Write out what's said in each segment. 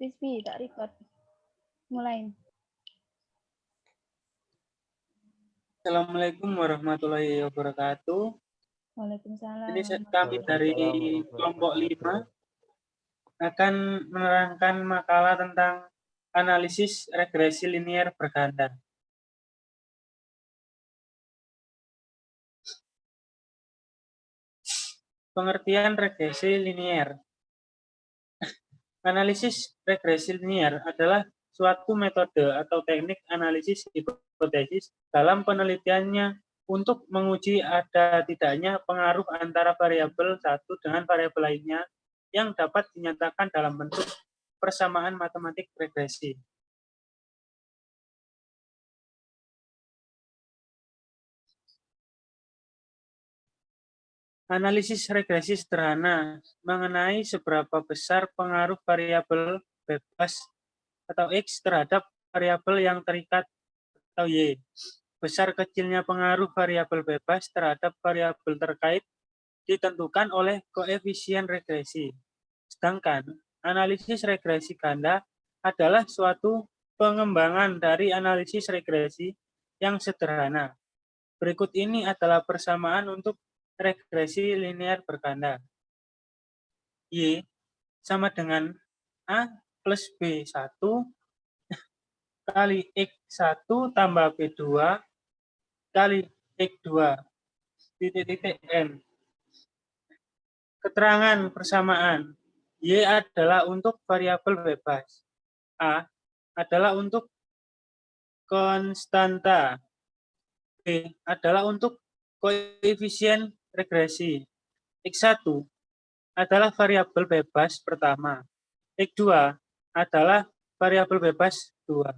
Rizky, tak record. Mulai. Assalamualaikum warahmatullahi wabarakatuh. Waalaikumsalam. Ini kami dari kelompok 5 akan menerangkan makalah tentang analisis regresi linier berganda. Pengertian regresi linier. Analisis regresi linier adalah suatu metode atau teknik analisis hipotesis dalam penelitiannya untuk menguji ada tidaknya pengaruh antara variabel satu dengan variabel lainnya yang dapat dinyatakan dalam bentuk persamaan matematik regresi. Analisis regresi sederhana mengenai seberapa besar pengaruh variabel bebas atau X terhadap variabel yang terikat atau Y. Besar kecilnya pengaruh variabel bebas terhadap variabel terkait ditentukan oleh koefisien regresi. Sedangkan analisis regresi ganda adalah suatu pengembangan dari analisis regresi yang sederhana. Berikut ini adalah persamaan untuk regresi linier berganda. Y sama dengan A plus B1 kali X1 tambah B2 kali X2 titik N. Keterangan persamaan. Y adalah untuk variabel bebas. A adalah untuk konstanta. B adalah untuk koefisien regresi. X1 adalah variabel bebas pertama. X2 adalah variabel bebas 2.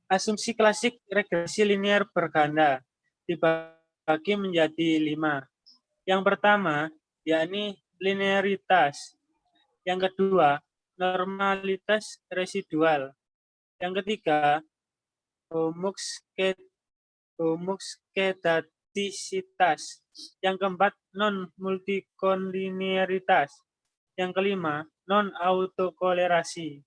Asumsi klasik regresi linier berganda dibagi menjadi 5. Yang pertama, yakni linearitas. Yang kedua, normalitas residual. Yang ketiga, homoskedastisitas. Yang keempat, non-multikonlinearitas. Yang kelima, non-autokolerasi.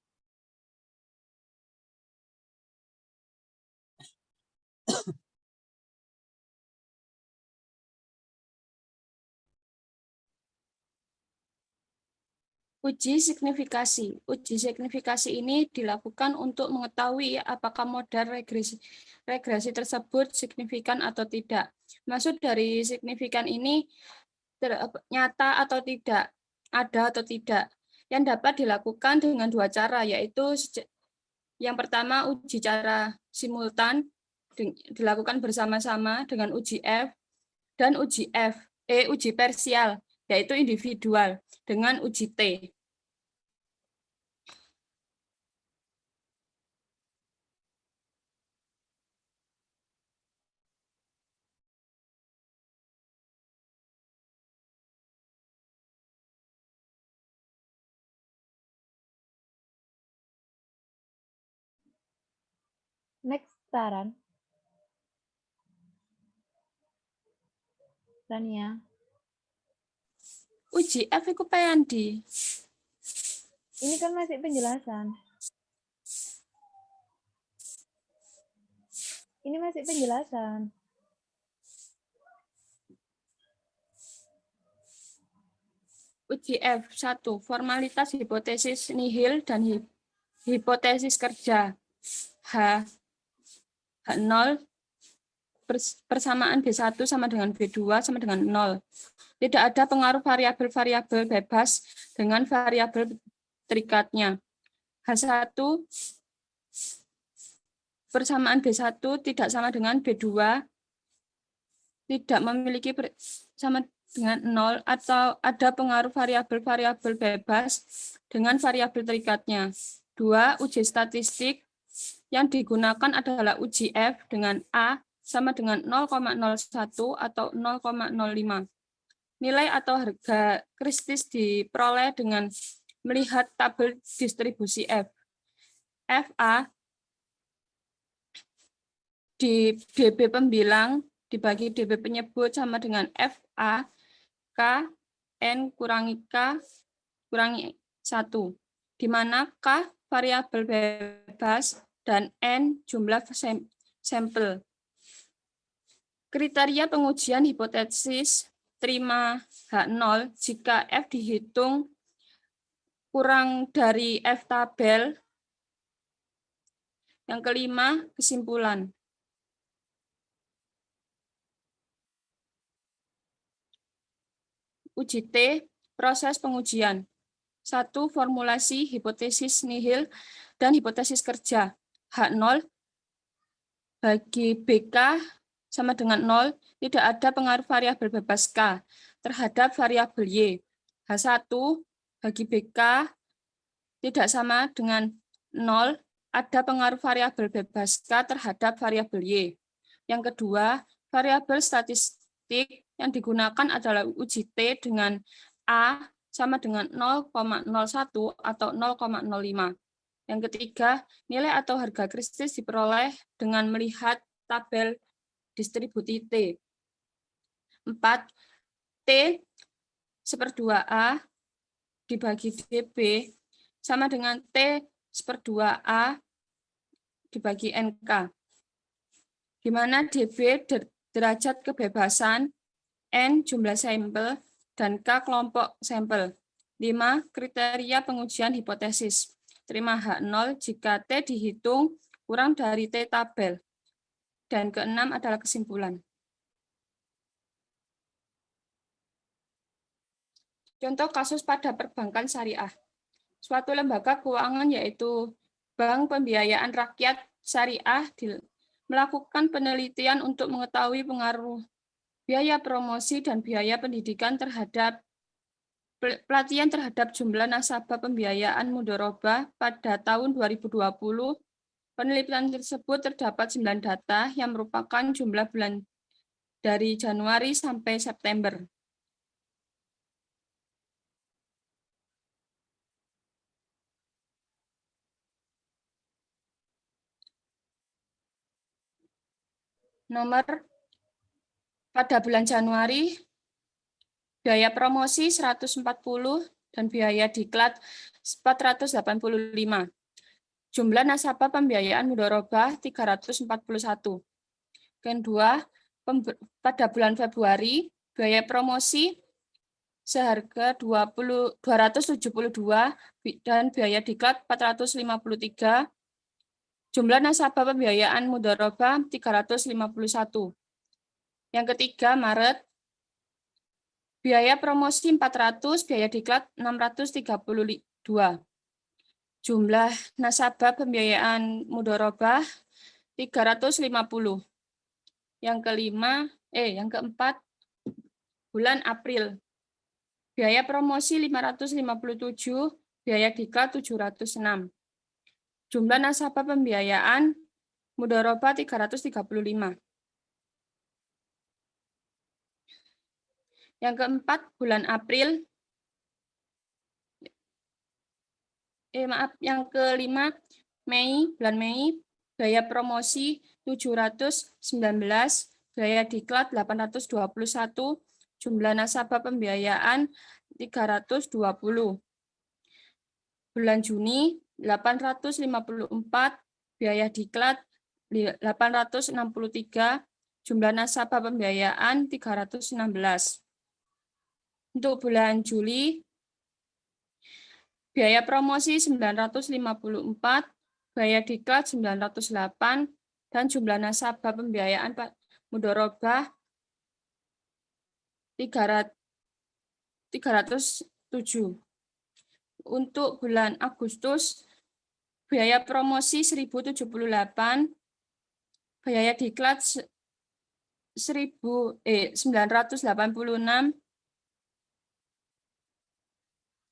Uji signifikasi. Uji signifikasi ini dilakukan untuk mengetahui apakah model regresi tersebut signifikan atau tidak. Maksud dari signifikan ini nyata atau tidak, ada atau tidak. Yang dapat dilakukan dengan 2 cara, yaitu yang pertama uji cara simultan dilakukan bersama-sama dengan uji F dan uji parsial, yaitu individual dengan uji T. Next, Taran. Tania. Uji F itu Payandi. Ini kan masih penjelasan. Ini masih penjelasan. Uji F 1. Formalitas hipotesis nihil dan hipotesis kerja. H0 persamaan B1 sama dengan B2 sama dengan 0. Tidak ada pengaruh variabel-variabel bebas dengan variabel terikatnya. H1 persamaan B1 tidak sama dengan B2, tidak memiliki sama dengan 0, atau ada pengaruh variabel-variabel bebas dengan variabel terikatnya. 2. Uji statistik yang digunakan adalah uji F dengan A sama dengan 0,01 atau 0,05. Nilai atau harga kristis diperoleh dengan melihat tabel distribusi F. FA di DB pembilang dibagi DB penyebut sama dengan FA, K, N kurangi K kurangi 1, di mana K variabel bebas dan N jumlah sampel. Kriteria pengujian hipotesis terima H0 jika F dihitung kurang dari F tabel. Yang kelima, kesimpulan. Uji T, proses pengujian. 1. Formulasi hipotesis nihil dan hipotesis kerja. H0 bagi BK sama dengan 0, tidak ada pengaruh variabel bebas K terhadap variabel Y. H1 bagi BK tidak sama dengan 0, ada pengaruh variabel bebas K terhadap variabel Y. Yang kedua, variabel statistik yang digunakan adalah uji T dengan A sama dengan 0,01 atau 0,05. Yang ketiga, nilai atau harga kritis diperoleh dengan melihat tabel distribusi T. 4. T seper 2A dibagi DB sama dengan T seper 2A dibagi NK, di mana DB derajat kebebasan, N jumlah sampel, dan K kelompok sampel. 5. Kriteria pengujian hipotesis. Terima H0 jika T dihitung kurang dari T tabel. Dan keenam adalah kesimpulan. Contoh kasus pada perbankan syariah. Suatu lembaga keuangan yaitu Bank Pembiayaan Rakyat Syariah melakukan penelitian untuk mengetahui pengaruh biaya promosi dan biaya pendidikan terhadap pelatihan terhadap jumlah nasabah pembiayaan mudharabah pada tahun 2020. Penelitian tersebut terdapat 9 data yang merupakan jumlah bulan dari Januari sampai September. Nomor pada bulan Januari, biaya promosi 140 dan biaya diklat 485. Jumlah nasabah pembiayaan mudharabah 341. Kedua, pada bulan Februari, biaya promosi seharga 272 dan biaya diklat 453. Jumlah nasabah pembiayaan mudharabah 351. Yang ketiga, Maret, biaya promosi 400, biaya diklat 632. Jumlah nasabah pembiayaan mudharabah 350. Yang keempat, bulan April. Biaya promosi 557, biaya diklat 706. Jumlah nasabah pembiayaan mudharabah 335. Yang keempat, bulan April. Yang kelima, bulan Mei, biaya promosi 719, biaya diklat 821, jumlah nasabah pembiayaan 320. Bulan Juni, 854, biaya diklat 863, jumlah nasabah pembiayaan 316. Untuk bulan Juli, biaya promosi 954, biaya diklat 908, dan jumlah nasabah pembiayaan mudharabah 307. Untuk bulan Agustus, biaya promosi 1078, biaya diklat 986,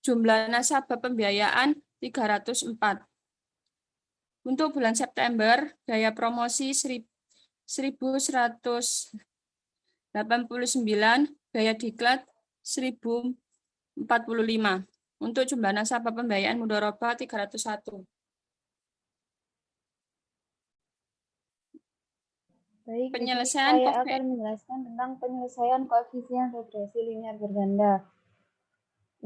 jumlah nasabah pembiayaan 304. Untuk bulan September, biaya promosi 1.189, biaya diklat 1.045. Untuk jumlah nasabah pembiayaan mudharabah 301. Baik, di sini Penyelesaian saya koefisien. akan menjelaskan tentang penyelesaian koefisien regresi linear berganda.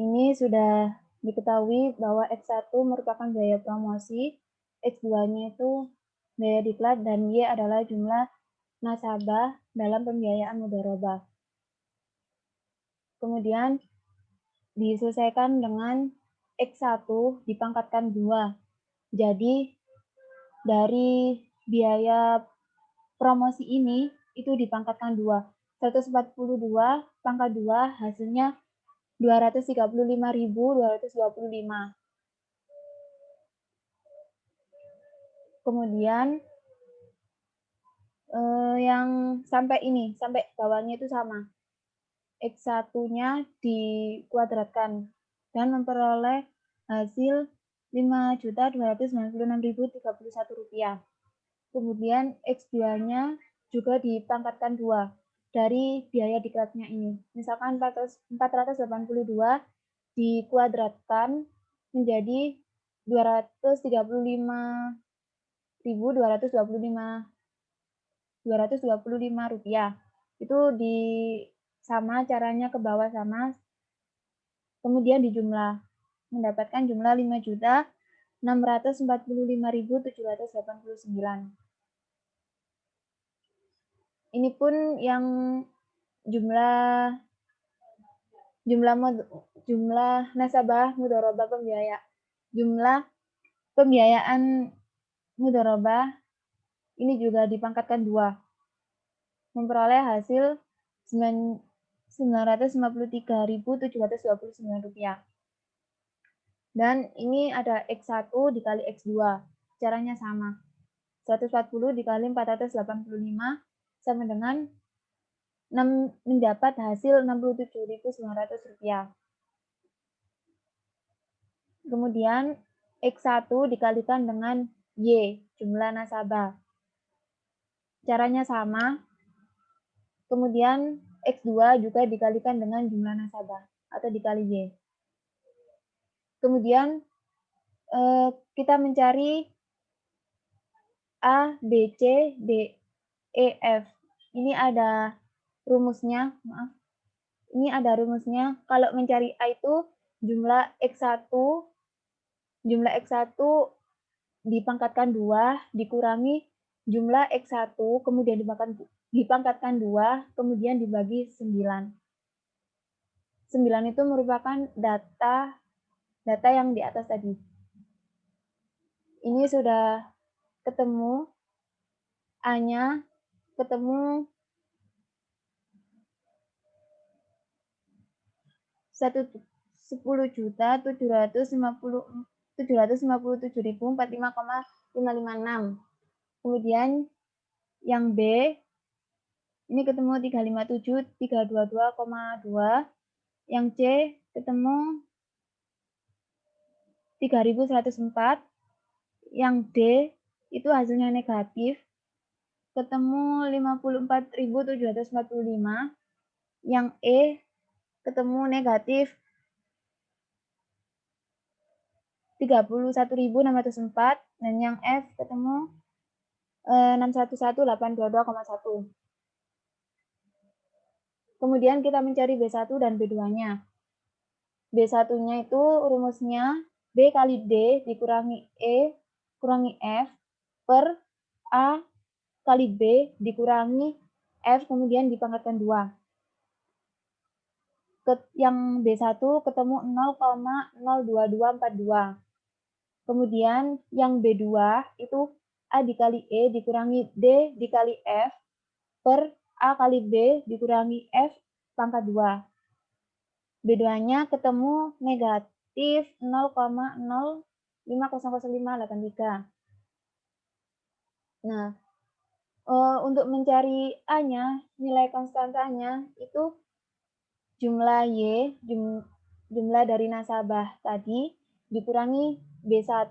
Ini sudah diketahui bahwa X1 merupakan biaya promosi, X2-nya itu biaya diklat, dan Y adalah jumlah nasabah dalam pembiayaan mudharabah. Kemudian diselesaikan dengan X1 dipangkatkan 2. Jadi dari biaya promosi ini itu dipangkatkan 2. 142 pangkat 2 hasilnya 235.225. Kemudian yang sampai bawahnya itu sama. X1-nya dikuadratkan dan memperoleh hasil Rp5.296.031. Kemudian X2-nya juga dipangkatkan 2 dari biaya diklatnya ini. Misalkan 482 dikuadratkan menjadi 235.225 rupiah. Itu sama caranya ke bawah sama. Kemudian dijumlah mendapatkan jumlah 5.645.789. Ini pun yang jumlah nasabah mudharabah jumlah pembiayaan mudharabah ini juga dipangkatkan 2, memperoleh hasil Rp953.729. Dan ini ada X1 dikali X2, caranya sama. 140 dikali 485 sama dengan mendapat hasil Rp67.900. Kemudian X1 dikalikan dengan Y, jumlah nasabah. Caranya sama. Kemudian X2 juga dikalikan dengan jumlah nasabah atau dikali Y. Kemudian kita mencari A, B, C, D, E, F. Ini ada rumusnya, Kalau mencari A itu jumlah X1 dipangkatkan 2 dikurangi jumlah X1 kemudian dipangkatkan 2 kemudian dibagi 9. 9 itu merupakan data yang di atas tadi. Ini sudah ketemu A-nya, ketemu 10.757.455,556. Kemudian yang B ini ketemu 357.322,2. Yang C ketemu 3.104. Yang D itu hasilnya negatif, ketemu 54.745. Yang E ketemu negatif 31.604 dan yang F ketemu 611.822,1. Kemudian kita mencari B1 dan B2-nya. B1-nya itu rumusnya B kali D dikurangi E kurangi F per A kali B dikurangi F kemudian dipangkatkan 2. Yang B1 ketemu 0,02242. Kemudian yang B2 itu A dikali E dikurangi D dikali F per A kali B dikurangi F pangkat 2. B2-nya ketemu negatif 0,05000583. Nah, untuk mencari A-nya, nilai konstantanya itu jumlah Y, jumlah dari nasabah tadi, dikurangi B1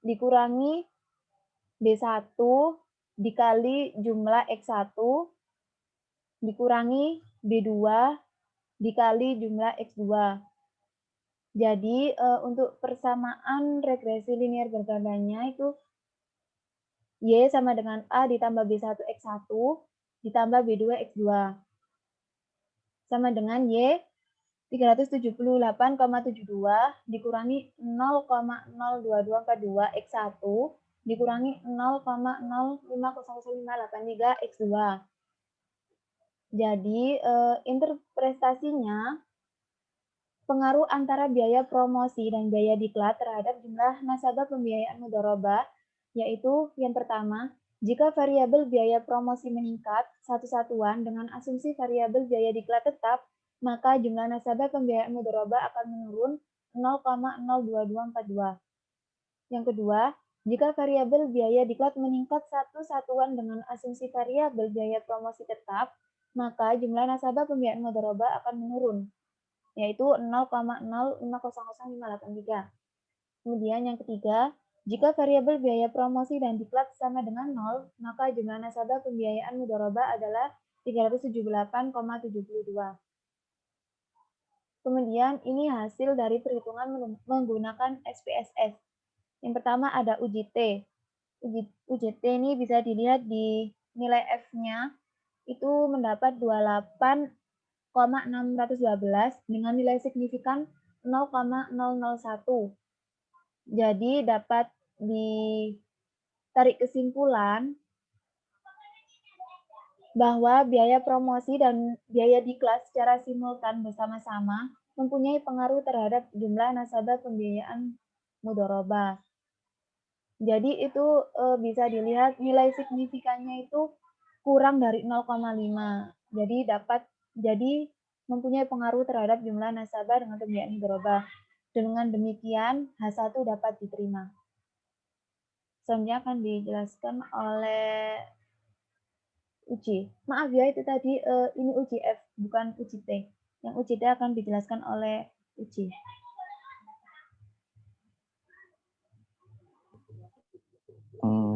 dikurangi B1 dikali jumlah X1 dikurangi B2 dikali jumlah X2. Jadi untuk persamaan regresi linear bergandanya itu Y sama dengan A ditambah B1 X1 ditambah B2 X2. Sama dengan Y 378,72 dikurangi 0,02242 X1 dikurangi 0,0500583 X2. Jadi interpretasinya pengaruh antara biaya promosi dan biaya diklat terhadap jumlah nasabah pembiayaan mudharabah, yaitu yang pertama, jika variabel biaya promosi meningkat satu satuan dengan asumsi variabel biaya diklat tetap, maka jumlah nasabah pembiayaan mudharabah akan menurun 0,02242. Yang kedua, jika variabel biaya diklat meningkat satu satuan dengan asumsi variabel biaya promosi tetap, maka jumlah nasabah pembiayaan mudharabah akan menurun, yaitu 0,0500583. Kemudian yang ketiga, jika variabel biaya promosi dan diklat sama dengan 0, maka jumlah nasabah pembiayaan mudharabah adalah 378,72. Kemudian ini hasil dari perhitungan menggunakan SPSS. Yang pertama ada uji T. Uji T ini bisa dilihat di nilai F-nya itu mendapat 28,612 dengan nilai signifikan 0,001. Jadi dapat ditarik kesimpulan bahwa biaya promosi dan biaya diklat secara simultan bersama-sama mempunyai pengaruh terhadap jumlah nasabah pembiayaan mudharabah. Jadi itu bisa dilihat nilai signifikannya itu kurang dari 0,5. Jadi mempunyai pengaruh terhadap jumlah nasabah dengan pembiayaan mudharabah. Dengan demikian H1 dapat diterima. Selanjutnya akan dijelaskan oleh uji. Maaf ya itu tadi ini uji F bukan uji T. Yang uji T akan dijelaskan oleh uji.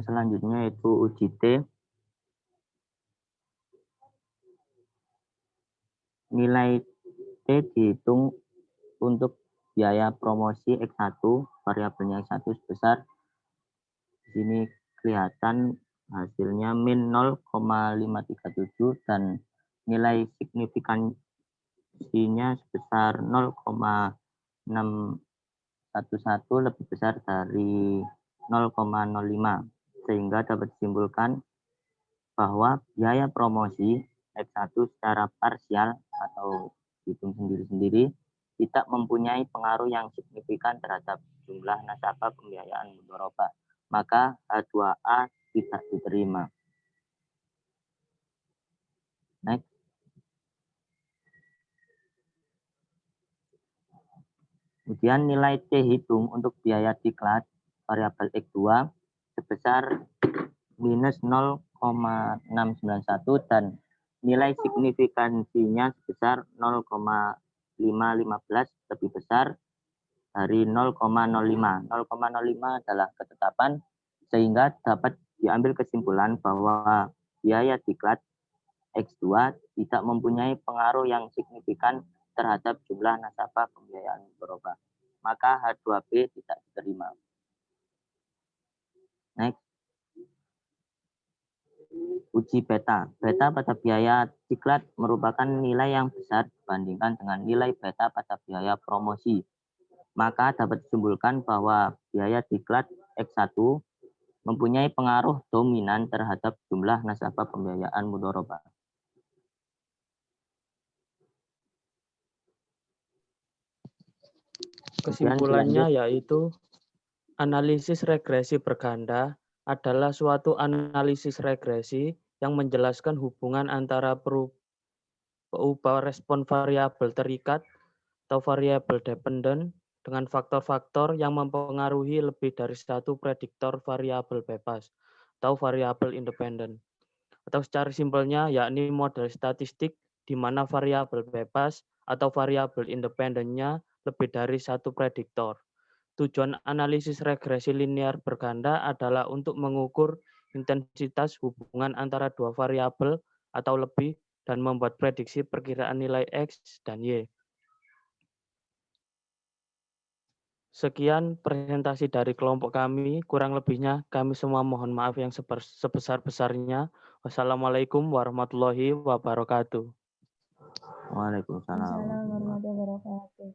Selanjutnya itu uji T. Nilai T dihitung untuk biaya promosi X1, variabelnya X1 sebesar, di sini kelihatan hasilnya min 0,537 dan nilai signifikansinya sebesar 0,611 lebih besar dari 0,05, sehingga dapat disimpulkan bahwa biaya promosi X1 secara parsial atau hitung sendiri-sendiri tidak mempunyai pengaruh yang signifikan terhadap jumlah nasabah pembiayaan mudharabah, maka H2A tidak diterima. Next. Kemudian nilai T hitung untuk biaya diklat variabel X2 sebesar minus 0,691 dan nilai signifikansinya sebesar 0,515 lebih besar dari 0,05. 0,05 adalah ketetapan, sehingga dapat diambil kesimpulan bahwa biaya diklat X2 tidak mempunyai pengaruh yang signifikan terhadap jumlah nasabah pembiayaan mudharabah, maka H2B tidak diterima. Next. Uji beta. Beta pada biaya diklat merupakan nilai yang besar dibandingkan dengan nilai beta pada biaya promosi. Maka dapat disimpulkan bahwa biaya diklat X1 mempunyai pengaruh dominan terhadap jumlah nasabah pembiayaan mudharabah. Kesimpulannya yaitu analisis regresi berganda adalah suatu analisis regresi yang menjelaskan hubungan antara perubahan respon variabel terikat atau variabel dependent dengan faktor-faktor yang mempengaruhi lebih dari satu prediktor variabel bebas atau variabel independen. Atau secara simpelnya yakni model statistik di mana variabel bebas atau variabel independennya lebih dari satu prediktor. Tujuan analisis regresi linear berganda adalah untuk mengukur intensitas hubungan antara dua variabel atau lebih dan membuat prediksi perkiraan nilai X dan Y. Sekian presentasi dari kelompok kami. Kurang lebihnya kami semua mohon maaf yang sebesar-besarnya. Wassalamualaikum warahmatullahi wabarakatuh. Waalaikumsalam. Assalamualaikum warahmatullahi wabarakatuh.